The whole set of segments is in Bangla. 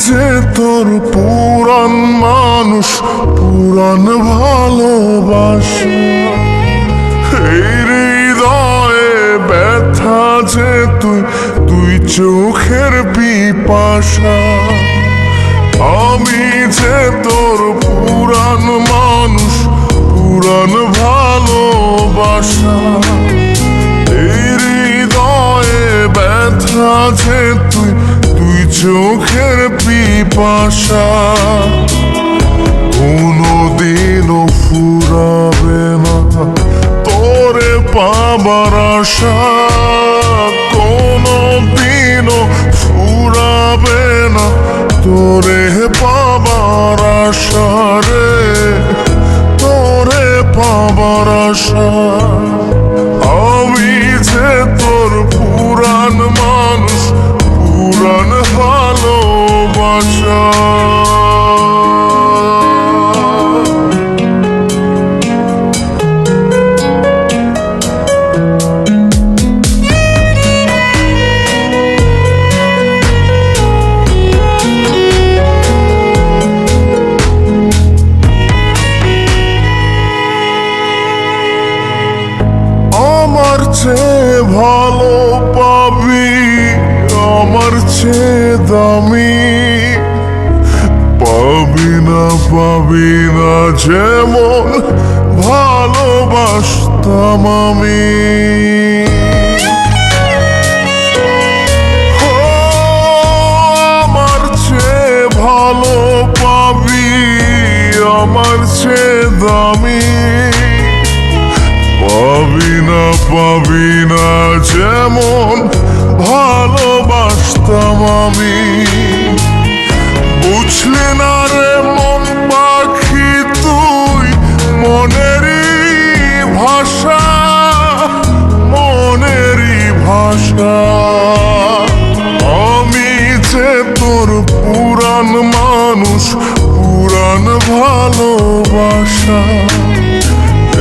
যে তোর পুরান মানুষ, পুরান ভালোবাসা, এই হৃদয়ে ব্যথা যে তুই চোখের পিপাসা। আমি যে তোর পুরান মানুষ, পুরান ভালোবাসা, এই হৃদয়ে ব্যথা যে তুই চোখের পিপাসা। কোনদিনও ফুরাবে না তোরে পাবার আশা, কোনদিনও ফুরাবে না তোরে পাবার আশা রে, তোরে পাবার আশা। আমি যে তোর পুরান মানুষ, পুরান ভালোবাসা। আমার চেয়ে ভালো পাবি, আমার চেয়ে দামি পাবি না যেমন ভালোবাসতাম আমি। আমার চেয়ে ভালো পাবি, আমার চেয়ে দামি পাবি না যেমন ভালোবাসতাম আমি। বুঝলি না রে মন পাখি তুই মনেরই ভাষা, মনেরই ভাষা। আমি যে তোর পুরান মানুষ, পুরান ভালোবাসা,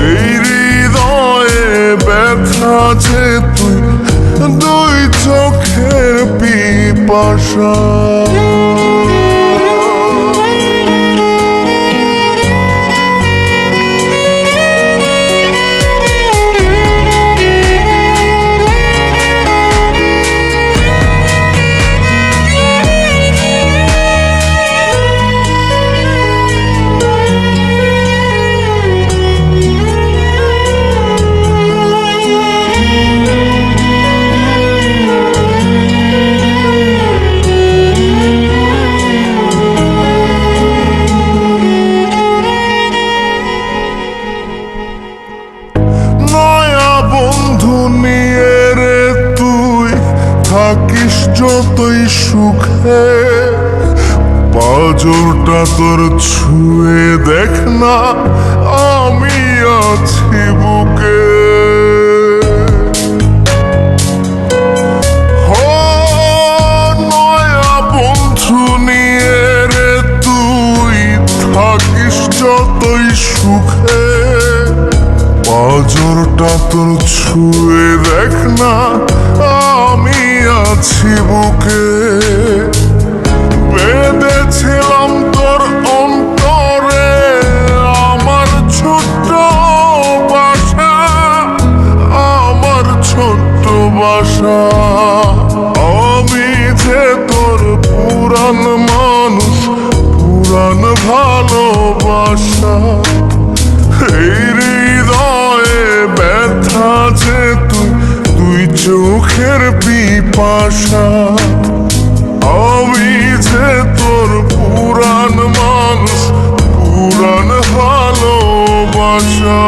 এই হৃদয়ে ব্যথা যে দুই চোখের পিপাসা। থাকিস যতই সুখে, পাঁজরটা তোর ছুঁয়ে দেখ না আমি আছি বুকে। নয়া বন্ধু নিয়ে রে তুই থাকিস যতই সুখে, পাঁজরটা তোর ছুঁয়ে দেখ না আমি আছি বুকে। বেঁধেছিলাম তোর অন্তরে আমার ছোট্ট বাসা, আমার ছোট্ট বাসা। আমি যে তোর পুরান মানুষ, পুরান ভালোবাসা, এই হৃদয়ে ব্যথা যে তুই চোখের পিপাসা। আমি যে তোর পুরান মানুষ, পুরান ভালোবাসা।